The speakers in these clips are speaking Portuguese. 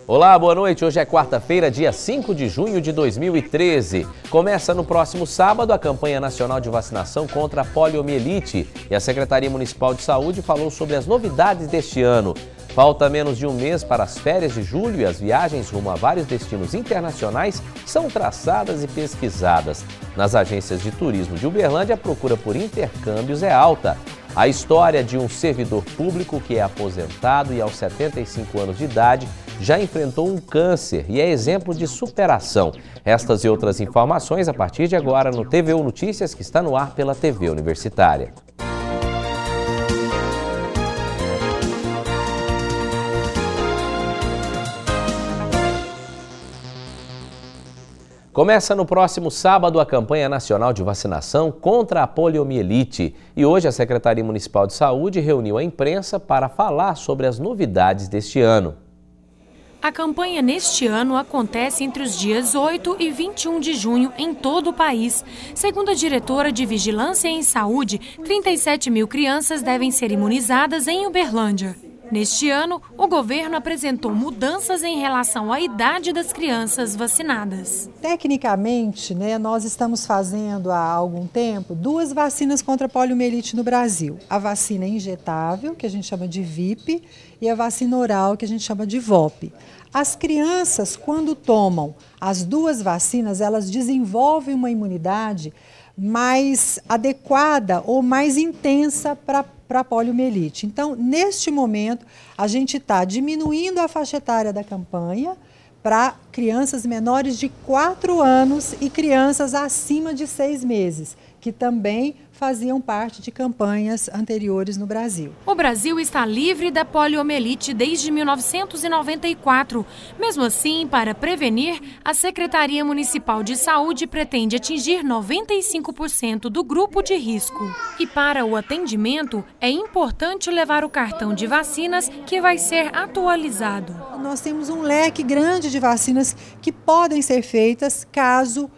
Olá, boa noite. Hoje é quarta-feira, dia 5 de junho de 2013. Começa no próximo sábado a campanha nacional de vacinação contra a poliomielite e a Secretaria Municipal de Saúde falou sobre as novidades deste ano. Falta menos de um mês para as férias de julho e as viagens rumo a vários destinos internacionais são traçadas e pesquisadas. Nas agências de turismo de Uberlândia, a procura por intercâmbios é alta. A história de um servidor público que é aposentado e aos 75 anos de idade já enfrentou um câncer e é exemplo de superação. Estas e outras informações a partir de agora no TVU Notícias, que está no ar pela TV Universitária. Começa no próximo sábado a campanha nacional de vacinação contra a poliomielite. E hoje a Secretaria Municipal de Saúde reuniu a imprensa para falar sobre as novidades deste ano. A campanha neste ano acontece entre os dias 8 e 21 de junho em todo o país. Segundo a diretora de Vigilância em Saúde, 37 mil crianças devem ser imunizadas em Uberlândia. Neste ano, o governo apresentou mudanças em relação à idade das crianças vacinadas. Tecnicamente, nós estamos fazendo há algum tempo 2 vacinas contra a poliomielite no Brasil. A vacina injetável, que a gente chama de VIP, e a vacina oral, que a gente chama de VOP. As crianças, quando tomam as 2 vacinas, elas desenvolvem uma imunidade mais adequada ou mais intensa para a poliomielite. Então, neste momento, a gente está diminuindo a faixa etária da campanha para crianças menores de 4 anos e crianças acima de 6 meses, que também faziam parte de campanhas anteriores no Brasil. O Brasil está livre da poliomielite desde 1994. Mesmo assim, para prevenir, a Secretaria Municipal de Saúde pretende atingir 95% do grupo de risco. E para o atendimento, é importante levar o cartão de vacinas que vai ser atualizado. Nós temos um leque grande de vacinas que podem ser feitas caso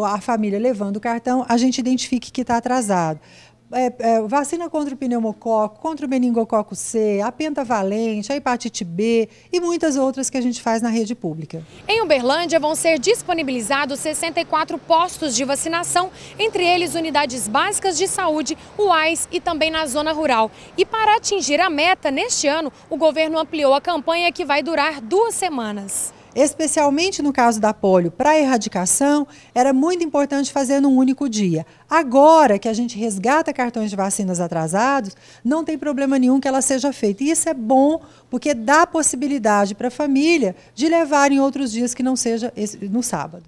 a família levando o cartão, a gente identifique que está atrasado. Vacina contra o pneumococo, contra o meningococo C, a pentavalente, a hepatite B e muitas outras que a gente faz na rede pública. Em Uberlândia vão ser disponibilizados 64 postos de vacinação, entre eles unidades básicas de saúde, UAS e também na zona rural. E para atingir a meta, neste ano, o governo ampliou a campanha que vai durar 2 semanas. Especialmente no caso da polio, para a erradicação, era muito importante fazer num único dia. Agora que a gente resgata cartões de vacinas atrasados, não tem problema nenhum que ela seja feita. E isso é bom, porque dá possibilidade para a família de levar em outros dias que não seja no sábado.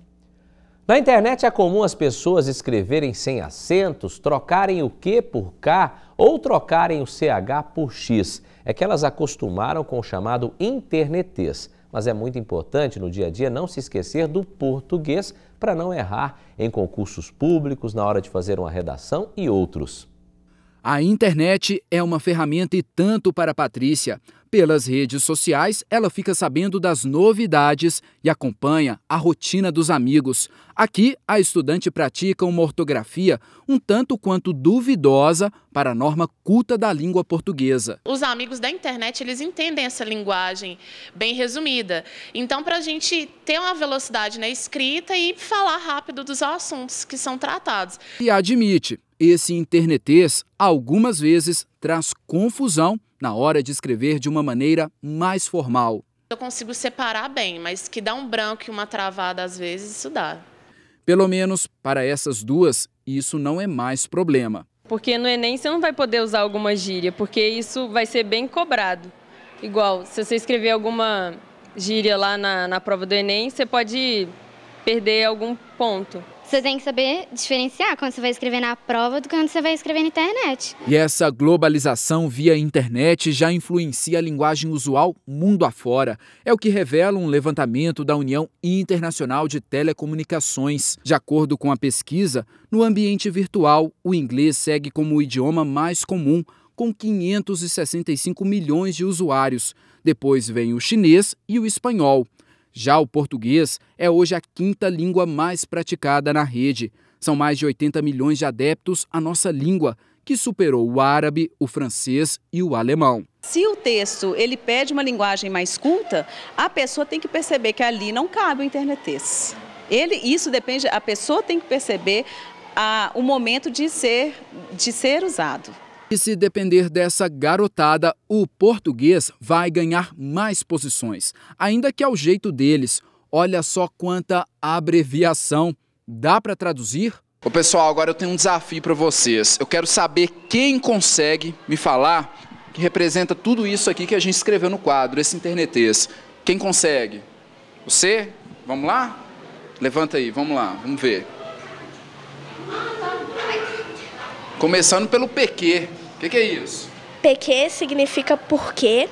Na internet é comum as pessoas escreverem sem acentos, trocarem o Q por K ou trocarem o CH por X. É que elas acostumaram com o chamado internetês. Mas é muito importante no dia a dia não se esquecer do português para não errar em concursos públicos, na hora de fazer uma redação e outros. A internet é uma ferramenta e tanto para a Patrícia. Pelas redes sociais, ela fica sabendo das novidades e acompanha a rotina dos amigos. Aqui, a estudante pratica uma ortografia um tanto quanto duvidosa para a norma culta da língua portuguesa. Os amigos da internet, eles entendem essa linguagem bem resumida. Então, para a gente ter uma velocidade na escrita e falar rápido dos assuntos que são tratados. E admite, esse internetês algumas vezes traz confusão na hora de escrever de uma maneira mais formal. Eu consigo separar bem, mas que dá um branco e uma travada às vezes, isso dá. Pelo menos para essas duas, isso não é mais problema. Porque no Enem você não vai poder usar alguma gíria, porque isso vai ser bem cobrado. Igual, se você escrever alguma gíria lá na prova do Enem, você pode perder algum ponto. Você tem que saber diferenciar quando você vai escrever na prova do que quando você vai escrever na internet. E essa globalização via internet já influencia a linguagem usual mundo afora. É o que revela um levantamento da União Internacional de Telecomunicações. De acordo com a pesquisa, no ambiente virtual, o inglês segue como o idioma mais comum, com 565 milhões de usuários. Depois vem o chinês e o espanhol. Já o português é hoje a 5ª língua mais praticada na rede. São mais de 80 milhões de adeptos à nossa língua, que superou o árabe, o francês e o alemão. Se o texto ele pede uma linguagem mais culta, a pessoa tem que perceber que ali não cabe o internetês. Isso depende, a pessoa tem que perceber o momento de ser usado. E se depender dessa garotada, o português vai ganhar mais posições, ainda que ao jeito deles. Olha só quanta abreviação. Dá para traduzir? Ô pessoal, agora eu tenho um desafio para vocês. Eu quero saber quem consegue me falar que representa tudo isso aqui que a gente escreveu no quadro, esse internetês. Quem consegue? Você? Vamos lá? Levanta aí, vamos lá, vamos ver. Começando pelo PQ. O que é isso? PQ significa porquê.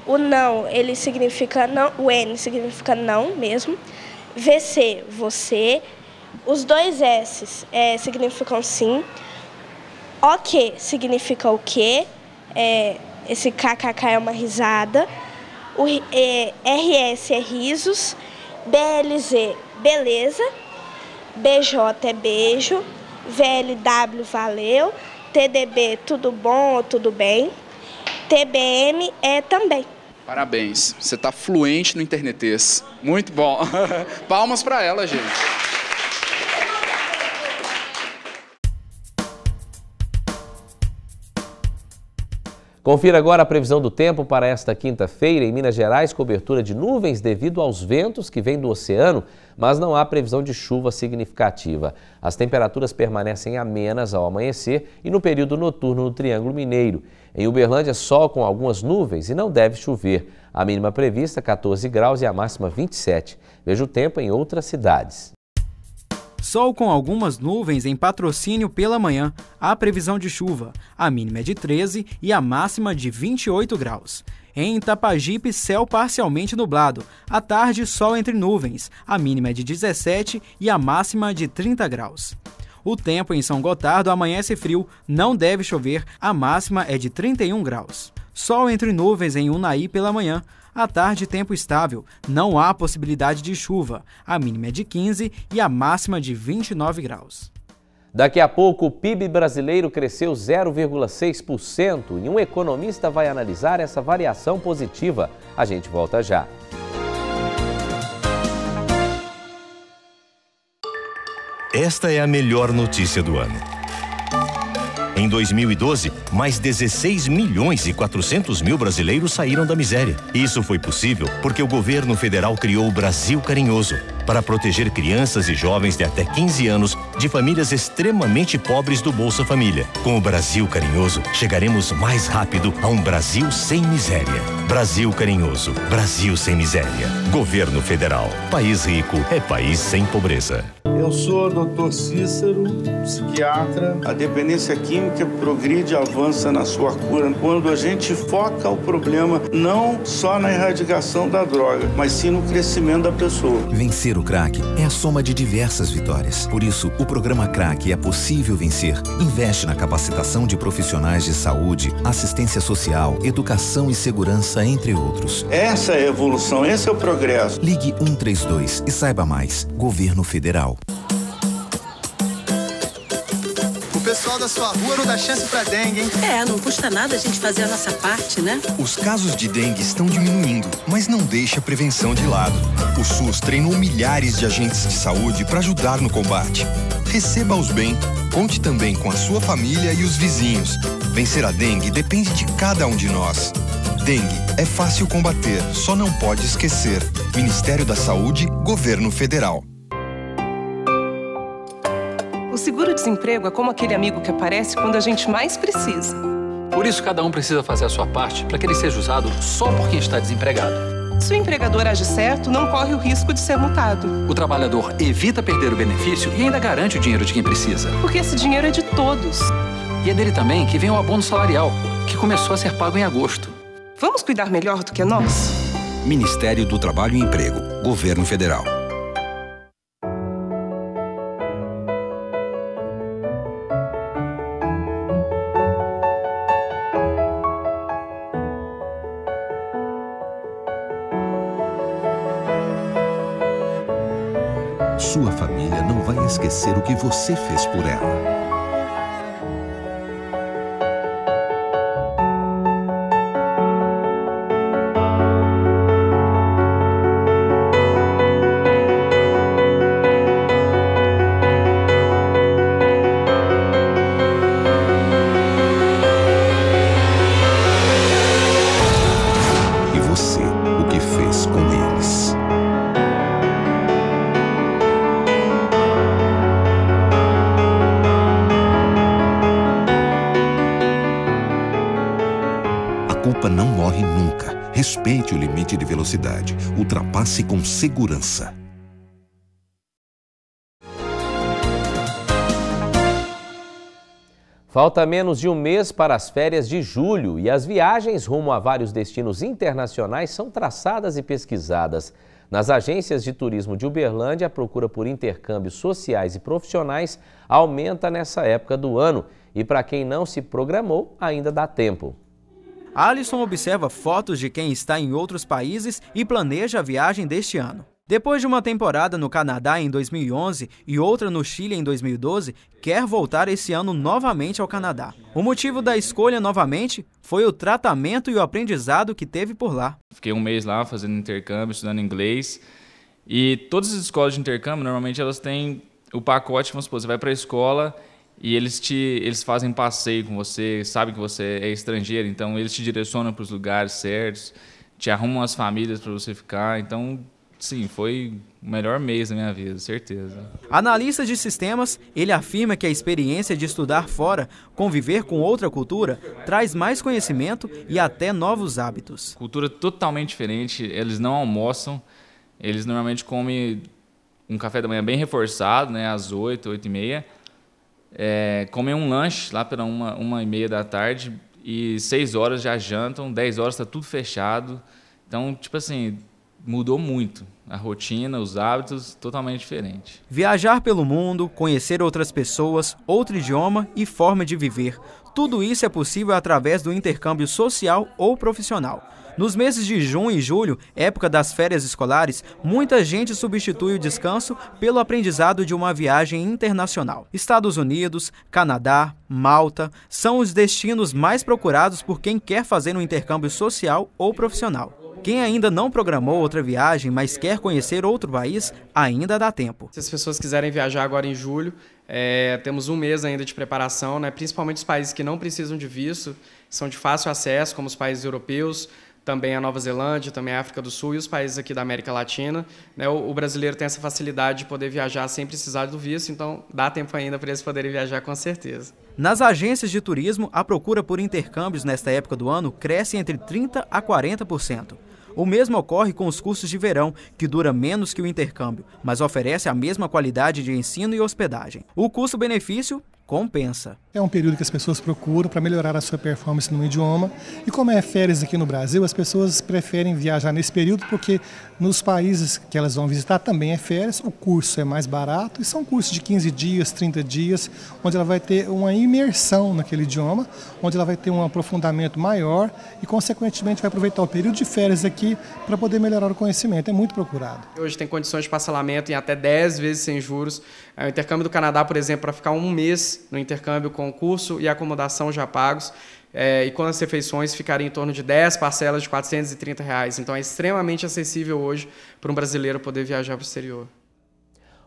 O não, ele significa não. O N significa não mesmo. VC, você. Os dois S significam sim. OK significa o quê? Esse KKK é uma risada. O RS é risos. BLZ, beleza. BJ é beijo. VLW, valeu. TDB, tudo bom ou tudo bem. TBM é também. Parabéns, você está fluente no internetês. Muito bom. Palmas para ela, gente. Confira agora a previsão do tempo para esta quinta-feira. Em Minas Gerais, cobertura de nuvens devido aos ventos que vêm do oceano, mas não há previsão de chuva significativa. As temperaturas permanecem amenas ao amanhecer e no período noturno no Triângulo Mineiro. Em Uberlândia, sol com algumas nuvens e não deve chover. A mínima prevista, 14 graus e a máxima 27. Veja o tempo em outras cidades. Sol com algumas nuvens em Patrocínio pela manhã. Há previsão de chuva. A mínima é de 13 e a máxima de 28 graus. Em Itapajipe, céu parcialmente nublado. À tarde, sol entre nuvens. A mínima é de 17 e a máxima de 30 graus. O tempo em São Gotardo amanhece frio, não deve chover. A máxima é de 31 graus. Sol entre nuvens em Unai pela manhã. À tarde, tempo estável. Não há possibilidade de chuva. A mínima é de 15 e a máxima de 29 graus. Daqui a pouco, o PIB brasileiro cresceu 0,6% e um economista vai analisar essa variação positiva. A gente volta já. Esta é a melhor notícia do ano. Em 2012, mais 16 milhões e 400 mil brasileiros saíram da miséria. Isso foi possível porque o governo federal criou o Brasil Carinhoso para proteger crianças e jovens de até 15 anos de famílias extremamente pobres do Bolsa Família. Com o Brasil Carinhoso, chegaremos mais rápido a um Brasil sem miséria. Brasil Carinhoso, Brasil sem miséria. Governo Federal. País rico é país sem pobreza. Eu sou Dr. Cícero, psiquiatra. A dependência química progride e avança na sua cura quando a gente foca o problema não só na erradicação da droga, mas sim no crescimento da pessoa. Vencer o crack é a soma de diversas vitórias. Por isso, o programa Crack é possível vencer. Investe na capacitação de profissionais de saúde, assistência social, educação e segurança, entre outros. Essa é a evolução, esse é o progresso. Ligue 132 e saiba mais. Governo Federal. O pessoal da sua rua não dá chance pra dengue, hein? Não custa nada a gente fazer a nossa parte, né? Os casos de dengue estão diminuindo, mas não deixe a prevenção de lado. O SUS treinou milhares de agentes de saúde para ajudar no combate. Receba-os bem. Conte também com a sua família e os vizinhos. Vencer a dengue depende de cada um de nós. Dengue é fácil combater, só não pode esquecer. Ministério da Saúde, Governo Federal. O seguro-desemprego é como aquele amigo que aparece quando a gente mais precisa. Por isso, cada um precisa fazer a sua parte para que ele seja usado só por quem está desempregado. Se o empregador age certo, não corre o risco de ser multado. O trabalhador evita perder o benefício e ainda garante o dinheiro de quem precisa. Porque esse dinheiro é de todos. E é dele também que vem o abono salarial, que começou a ser pago em agosto. Vamos cuidar melhor do que nós? Ministério do Trabalho e Emprego, Governo Federal. Sua família não vai esquecer o que você fez por ela. culpa não morre nunca. Respeite o limite de velocidade. Ultrapasse com segurança. Falta menos de um mês para as férias de julho e as viagens rumo a vários destinos internacionais são traçadas e pesquisadas. Nas agências de turismo de Uberlândia, a procura por intercâmbios sociais e profissionais aumenta nessa época do ano. E para quem não se programou, ainda dá tempo. Alisson observa fotos de quem está em outros países e planeja a viagem deste ano. Depois de uma temporada no Canadá em 2011 e outra no Chile em 2012, quer voltar esse ano novamente ao Canadá. O motivo da escolha novamente foi o tratamento e o aprendizado que teve por lá. Fiquei um mês lá fazendo intercâmbio, estudando inglês. E todas as escolas de intercâmbio, normalmente elas têm o pacote, vamos supor, você vai para a escola e eles fazem passeio com você, sabem que você é estrangeiro, então eles te direcionam para os lugares certos, te arrumam as famílias para você ficar, então... Sim, foi o melhor mês da minha vida, certeza. Analista de sistemas, ele afirma que a experiência de estudar fora, conviver com outra cultura, traz mais conhecimento e até novos hábitos. Cultura totalmente diferente, eles não almoçam, eles normalmente comem um café da manhã bem reforçado, né, às 8, 8h30. Comem um lanche lá pela 1h30 da tarde e 6 horas já jantam, 10 horas está tudo fechado. Então, tipo assim... Mudou muito. A rotina, os hábitos, totalmente diferente. Viajar pelo mundo, conhecer outras pessoas, outro idioma e forma de viver. Tudo isso é possível através do intercâmbio social ou profissional. Nos meses de junho e julho, época das férias escolares, muita gente substitui o descanso pelo aprendizado de uma viagem internacional. Estados Unidos, Canadá, Malta são os destinos mais procurados por quem quer fazer um intercâmbio social ou profissional. Quem ainda não programou outra viagem, mas quer conhecer outro país, ainda dá tempo. Se as pessoas quiserem viajar agora em julho, temos um mês ainda de preparação, né? Principalmente os países que não precisam de visto, são de fácil acesso, como os países europeus, também a Nova Zelândia, também a África do Sul e os países aqui da América Latina. Né? O brasileiro tem essa facilidade de poder viajar sem precisar do visto, então dá tempo ainda para eles poderem viajar com certeza. Nas agências de turismo, a procura por intercâmbios nesta época do ano cresce entre 30% a 40%. O mesmo ocorre com os cursos de verão, que dura menos que o intercâmbio, mas oferece a mesma qualidade de ensino e hospedagem. O custo-benefício compensa. É um período que as pessoas procuram para melhorar a sua performance no idioma. E como é férias aqui no Brasil, as pessoas preferem viajar nesse período porque nos países que elas vão visitar também é férias, o curso é mais barato e são cursos de 15 dias, 30 dias, onde ela vai ter uma imersão naquele idioma, onde ela vai ter um aprofundamento maior e, consequentemente, vai aproveitar o período de férias aqui para poder melhorar o conhecimento. É muito procurado. Hoje tem condições de parcelamento em até 10 vezes sem juros. O intercâmbio do Canadá, por exemplo, para ficar um mês no intercâmbio com curso e acomodação já pagos, e com as refeições ficaria em torno de 10 parcelas de R$ 430. Então é extremamente acessível hoje para um brasileiro poder viajar para o exterior.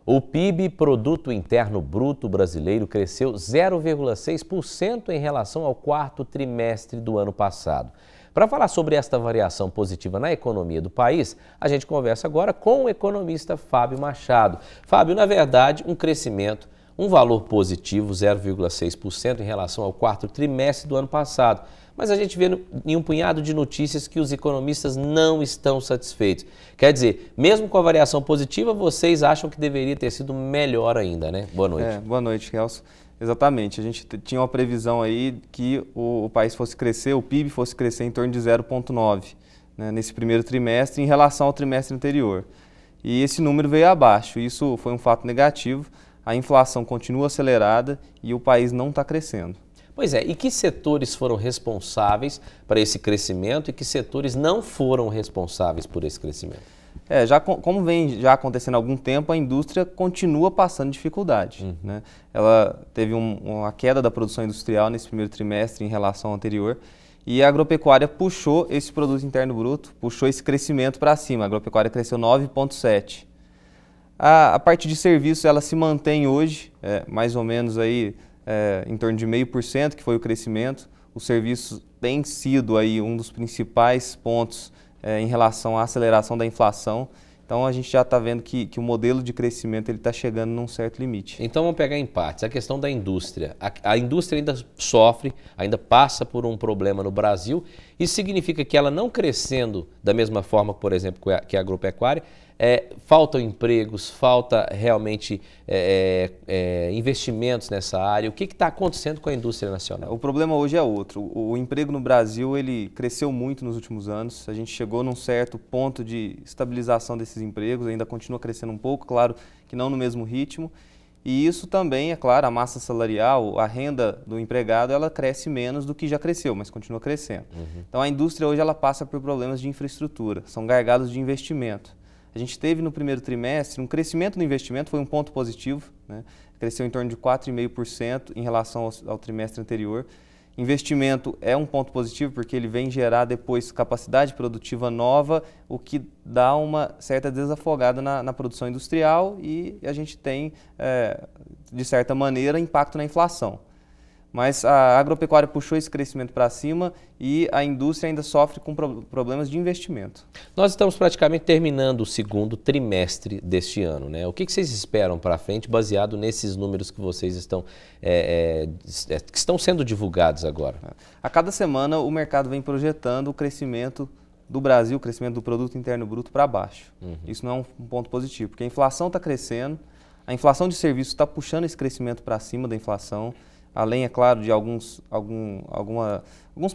O PIB, Produto Interno Bruto brasileiro, cresceu 0,6% em relação ao quarto trimestre do ano passado. Para falar sobre esta variação positiva na economia do país, a gente conversa agora com o economista Fábio Machado. Fábio, na verdade, um crescimento, um valor positivo, 0,6% em relação ao quarto trimestre do ano passado. Mas a gente vê em um punhado de notícias que os economistas não estão satisfeitos. Quer dizer, mesmo com a variação positiva, vocês acham que deveria ter sido melhor ainda, né? Boa noite. Boa noite, Kelso. Exatamente, a gente tinha uma previsão aí que o país fosse crescer, o PIB fosse crescer em torno de 0,9%, né, nesse primeiro trimestre em relação ao trimestre anterior. E esse número veio abaixo, isso foi um fato negativo, a inflação continua acelerada e o país não está crescendo. Pois é, e que setores foram responsáveis para esse crescimento e que setores não foram responsáveis por esse crescimento? Como vem já acontecendo há algum tempo, a indústria continua passando dificuldade. Né? Ela teve uma queda da produção industrial nesse primeiro trimestre em relação ao anterior e a agropecuária puxou esse produto interno bruto, puxou esse crescimento para cima. A agropecuária cresceu 9,7%. A parte de serviços ela se mantém hoje, mais ou menos aí, em torno de 0,5%, que foi o crescimento. Os serviços têm sido aí um dos principais pontos em relação à aceleração da inflação Então a gente já está vendo que o modelo de crescimento está chegando num certo limite. Então vamos pegar em partes. A questão da indústria. A indústria ainda sofre, ainda passa por um problema no Brasil. Isso significa que ela não crescendo da mesma forma, por exemplo, que a agropecuária, faltam empregos, falta realmente investimentos nessa área. O que está acontecendo com a indústria nacional? O problema hoje é outro. O emprego no Brasil ele cresceu muito nos últimos anos. A gente chegou num certo ponto de estabilização desses empregos, ainda continua crescendo um pouco, claro que não no mesmo ritmo. E isso também, é claro, a massa salarial, a renda do empregado, ela cresce menos do que já cresceu, mas continua crescendo. Então a indústria hoje ela passa por problemas de infraestrutura, são gargalos de investimento. A gente teve no primeiro trimestre um crescimento no investimento, foi um ponto positivo, né? Cresceu em torno de 4,5% em relação ao trimestre anterior. Investimento é um ponto positivo porque ele vem gerar depois capacidade produtiva nova, o que dá uma certa desafogada na produção industrial e a gente tem, de certa maneira, impacto na inflação. Mas a agropecuária puxou esse crescimento para cima e a indústria ainda sofre com problemas de investimento. Nós estamos praticamente terminando o segundo trimestre deste ano, né? O que vocês esperam para frente baseado nesses números que vocês estão, que estão sendo divulgados agora? A cada semana o mercado vem projetando o crescimento do Brasil, o crescimento do produto interno bruto para baixo. Isso não é um ponto positivo, porque a inflação está crescendo, a inflação de serviços está puxando esse crescimento para cima da inflação, além, é claro, de alguns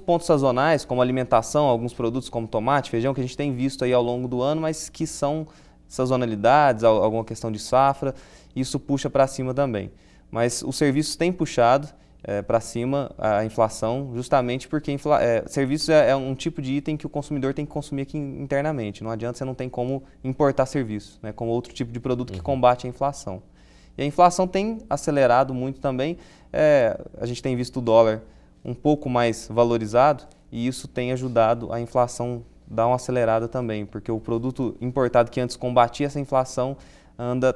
pontos sazonais, como alimentação, alguns produtos como tomate, feijão, que a gente tem visto aí ao longo do ano, mas que são sazonalidades, alguma questão de safra, isso puxa para cima também. Mas os serviços têm puxado para cima a inflação, justamente porque serviços é um tipo de item que o consumidor tem que consumir aqui internamente. Não adianta, você não tem como importar serviços, né, como outro tipo de produto que combate a inflação. E a inflação tem acelerado muito também. A gente tem visto o dólar um pouco mais valorizado e isso tem ajudado a inflação dar uma acelerada também, porque o produto importado que antes combatia essa inflação anda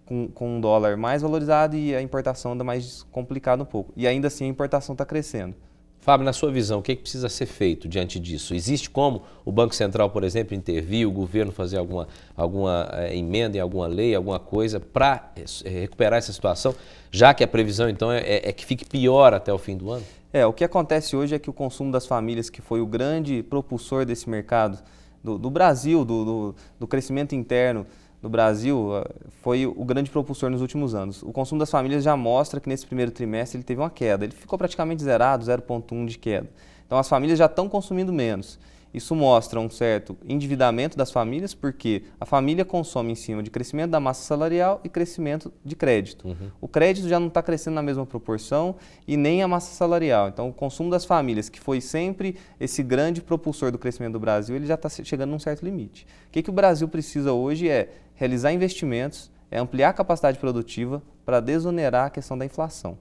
com um dólar mais valorizado e a importação anda mais complicada um pouco. E ainda assim a importação está crescendo. Fábio, na sua visão, o que precisa ser feito diante disso? Existe como o Banco Central, por exemplo, intervir, o governo fazer alguma emenda em alguma lei, alguma coisa para recuperar essa situação, já que a previsão, então, é que fique pior até o fim do ano? O que acontece hoje é que o consumo das famílias, que foi o grande propulsor desse mercado, do Brasil, do crescimento interno no Brasil, foi o grande propulsor nos últimos anos. O consumo das famílias já mostra que nesse primeiro trimestre ele teve uma queda, ele ficou praticamente zerado, 0,1 de queda. Então as famílias já estão consumindo menos. Isso mostra um certo endividamento das famílias, porque a família consome em cima de crescimento da massa salarial e crescimento de crédito. O crédito já não está crescendo na mesma proporção e nem a massa salarial. Então o consumo das famílias, que foi sempre esse grande propulsor do crescimento do Brasil, ele já está chegando num certo limite. O que o Brasil precisa hoje é realizar investimentos, ampliar a capacidade produtiva para desonerar a questão da inflação.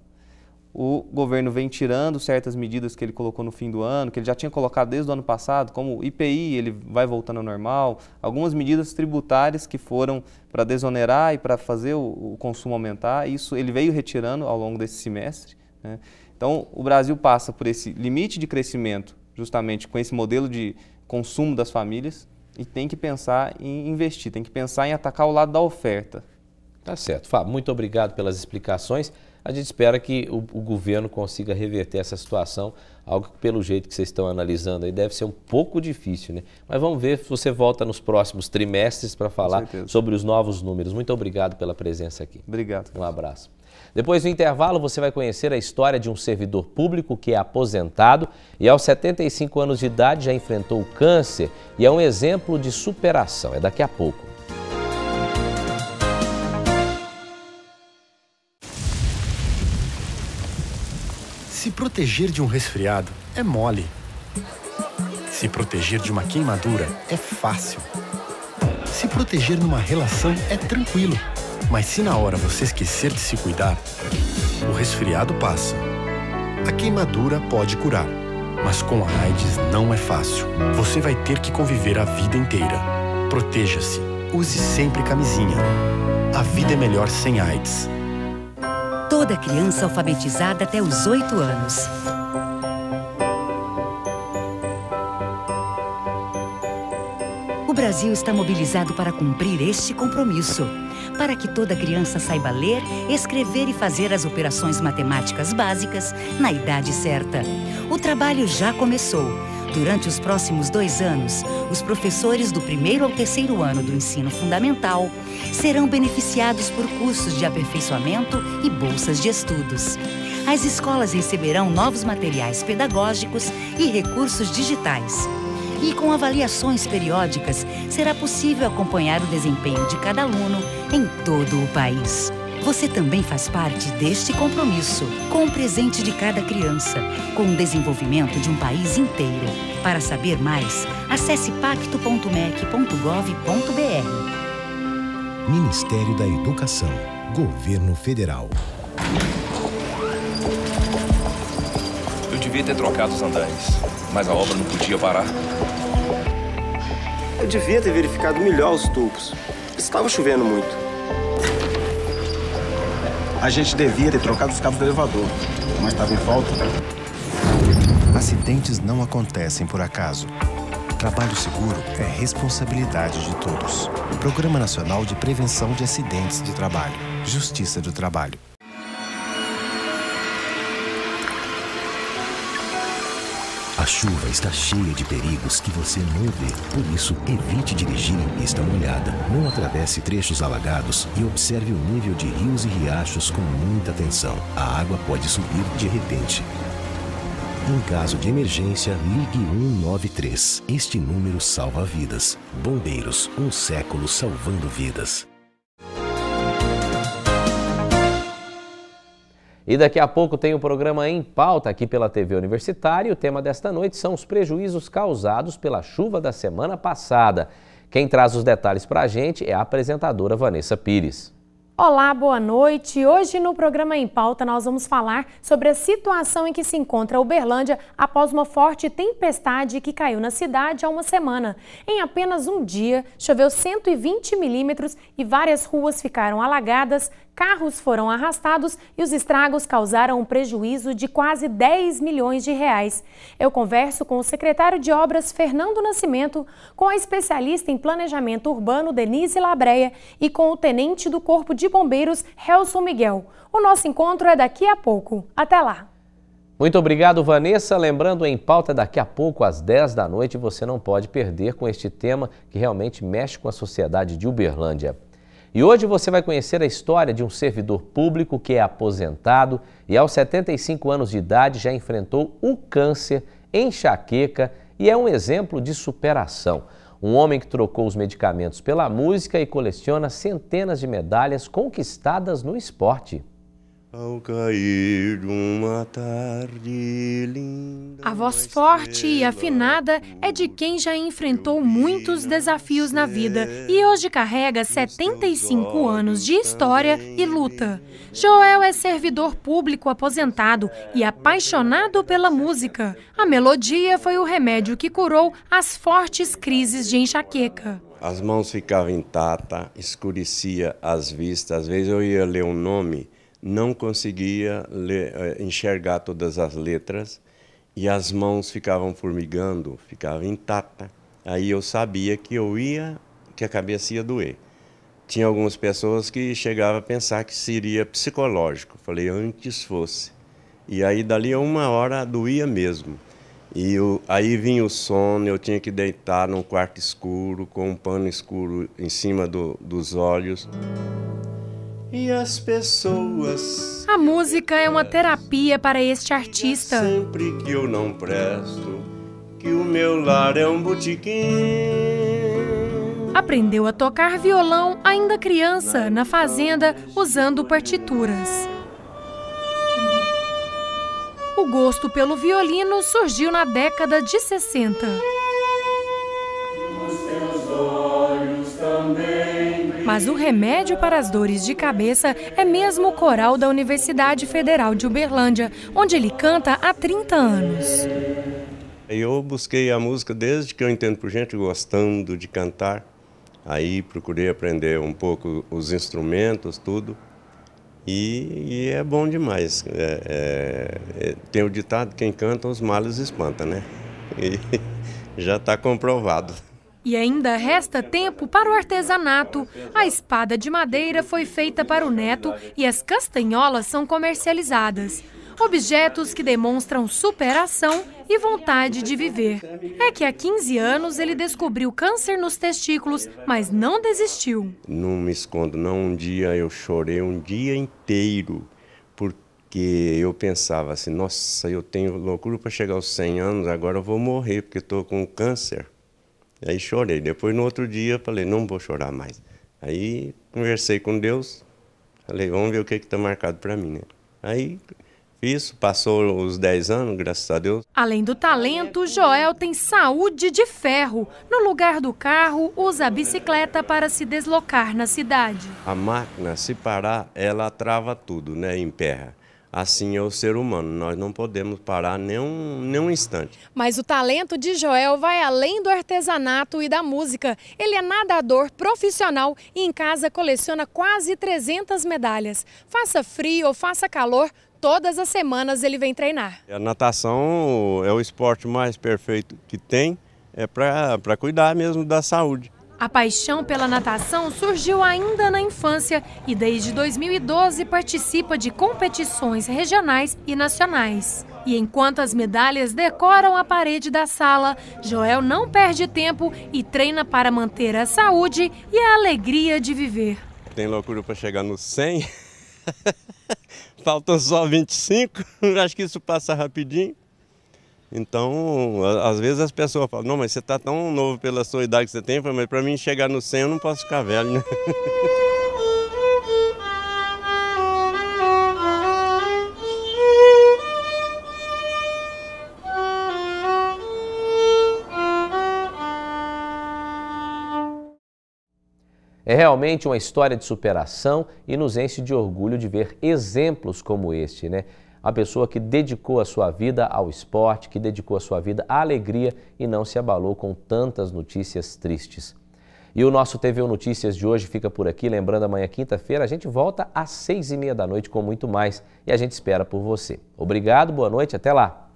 O governo vem tirando certas medidas que ele colocou no fim do ano, que ele já tinha colocado desde o ano passado, como o IPI, ele vai voltando ao normal, algumas medidas tributárias que foram para desonerar e para fazer o consumo aumentar, isso ele veio retirando ao longo desse semestre, né? Então, o Brasil passa por esse limite de crescimento, justamente com esse modelo de consumo das famílias, e tem que pensar em investir, tem que pensar em atacar o lado da oferta. Tá certo. Fábio, muito obrigado pelas explicações. A gente espera que o governo consiga reverter essa situação, algo que pelo jeito que vocês estão analisando aí deve ser um pouco difícil, né? Mas vamos ver se você volta nos próximos trimestres para falar sobre os novos números. Muito obrigado pela presença aqui. Obrigado. Um abraço. Depois do intervalo, você vai conhecer a história de um servidor público que é aposentado e aos 75 anos de idade já enfrentou o câncer e é um exemplo de superação. É daqui a pouco. Se proteger de um resfriado é mole. Se proteger de uma queimadura é fácil. Se proteger numa relação é tranquilo. Mas se na hora você esquecer de se cuidar, o resfriado passa. A queimadura pode curar, mas com a AIDS não é fácil. Você vai ter que conviver a vida inteira. Proteja-se. Use sempre camisinha. A vida é melhor sem AIDS. Toda criança alfabetizada até os 8 anos. O Brasil está mobilizado para cumprir este compromisso, para que toda criança saiba ler, escrever e fazer as operações matemáticas básicas na idade certa. O trabalho já começou. Durante os próximos 2 anos, os professores do 1º ao 3º ano do ensino fundamental serão beneficiados por cursos de aperfeiçoamento e bolsas de estudos. As escolas receberão novos materiais pedagógicos e recursos digitais. E com avaliações periódicas, será possível acompanhar o desempenho de cada aluno em todo o país. Você também faz parte deste compromisso, com o presente de cada criança, com o desenvolvimento de um país inteiro. Para saber mais, acesse pacto.mec.gov.br. Ministério da Educação, Governo Federal. Eu devia ter trocado os andares, mas a obra não podia parar. Eu devia ter verificado melhor os tubos. Estava chovendo muito. A gente devia ter trocado os cabos do elevador, mas estava em falta. Acidentes não acontecem por acaso. Trabalho seguro é responsabilidade de todos. Programa Nacional de Prevenção de Acidentes de Trabalho. Justiça do Trabalho. A chuva está cheia de perigos que você não vê. Por isso, evite dirigir em pista molhada. Não atravesse trechos alagados e observe o nível de rios e riachos com muita atenção. A água pode subir de repente. Em caso de emergência, ligue 193. Este número salva vidas. Bombeiros, um século salvando vidas. E daqui a pouco tem o programa Em Pauta aqui pela TV Universitária. O tema desta noite são os prejuízos causados pela chuva da semana passada. Quem traz os detalhes para a gente é a apresentadora Vanessa Pires. Olá, boa noite. Hoje no programa Em Pauta nós vamos falar sobre a situação em que se encontra Uberlândia após uma forte tempestade que caiu na cidade há uma semana. Em apenas um dia, choveu 120 milímetros e várias ruas ficaram alagadas, carros foram arrastados e os estragos causaram um prejuízo de quase 10 milhões de reais. Eu converso com o secretário de Obras, Fernando Nascimento, com a especialista em planejamento urbano, Denise Labreia, e com o tenente do Corpo de Bombeiros, Helson Miguel. O nosso encontro é daqui a pouco. Até lá! Muito obrigado, Vanessa. Lembrando, Em Pauta daqui a pouco, às 10 da noite, você não pode perder com este tema que realmente mexe com a sociedade de Uberlândia. E hoje você vai conhecer a história de um servidor público que é aposentado e aos 75 anos de idade já enfrentou o câncer, enxaqueca e é um exemplo de superação. Um homem que trocou os medicamentos pela música e coleciona centenas de medalhas conquistadas no esporte. Ao cair de uma tarde linda. A voz forte e afinada é de quem já enfrentou muitos desafios na vida e hoje carrega 75 anos de história e luta. Joel é servidor público aposentado e apaixonado pela música. A melodia foi o remédio que curou as fortes crises de enxaqueca. As mãos ficavam intactas, escurecia as vistas. Às vezes eu ia ler um nome, não conseguia enxergar todas as letras e as mãos ficavam formigando, ficavam intactas. Aí eu sabia que a cabeça ia doer. Tinha algumas pessoas que chegavam a pensar que seria psicológico. Falei, antes fosse. E aí dali a uma hora doía mesmo. E aí vinha o sono, eu tinha que deitar num quarto escuro, com um pano escuro em cima dos olhos. E as pessoas... A música é uma terapia para este artista. Sempre que eu não presto, que o meu lar é um botequim. Aprendeu a tocar violão ainda criança, na fazenda, usando partituras. O gosto pelo violino surgiu na década de 60. Os teus olhos também. Mas o remédio para as dores de cabeça é mesmo o coral da Universidade Federal de Uberlândia, onde ele canta há 30 anos. Eu busquei a música desde que eu entendo por gente, gostando de cantar. Aí procurei aprender um pouco os instrumentos, tudo. E é bom demais. Tem o ditado, quem canta os males espanta, né? E já está comprovado. E ainda resta tempo para o artesanato. A espada de madeira foi feita para o neto e as castanholas são comercializadas. Objetos que demonstram superação e vontade de viver. É que há 15 anos ele descobriu câncer nos testículos, mas não desistiu. Não me escondo, não. Um dia eu chorei um dia inteiro, porque eu pensava assim, nossa, eu tenho loucura para chegar aos 100 anos, agora eu vou morrer, porque estou com câncer. Aí chorei. Depois, no outro dia, falei, não vou chorar mais. Aí conversei com Deus, falei, vamos ver o que está marcado para mim, né? Aí... isso, passou os 10 anos, graças a Deus. Além do talento, Joel tem saúde de ferro. No lugar do carro, usa a bicicleta para se deslocar na cidade. A máquina, se parar, ela trava tudo, né? Emperra. Assim é o ser humano, nós não podemos parar nem um instante. Mas o talento de Joel vai além do artesanato e da música. Ele é nadador profissional e em casa coleciona quase 300 medalhas. Faça frio ou faça calor, todas as semanas ele vem treinar. A natação é o esporte mais perfeito que tem, é para cuidar mesmo da saúde. A paixão pela natação surgiu ainda na infância e desde 2012 participa de competições regionais e nacionais. E enquanto as medalhas decoram a parede da sala, Joel não perde tempo e treina para manter a saúde e a alegria de viver. Tem loucura para chegar no 100, faltam só 25, acho que isso passa rapidinho. Então, às vezes as pessoas falam, não, mas você está tão novo pela sua idade que você tem, mas para mim chegar no 100 eu não posso ficar velho, né? É realmente uma história de superação e nos enche de orgulho de ver exemplos como este, né? A pessoa que dedicou a sua vida ao esporte, que dedicou a sua vida à alegria e não se abalou com tantas notícias tristes. E o nosso TVU Notícias de hoje fica por aqui. Lembrando, amanhã, quinta-feira, a gente volta às 6h30 da noite com muito mais e a gente espera por você. Obrigado, boa noite, até lá!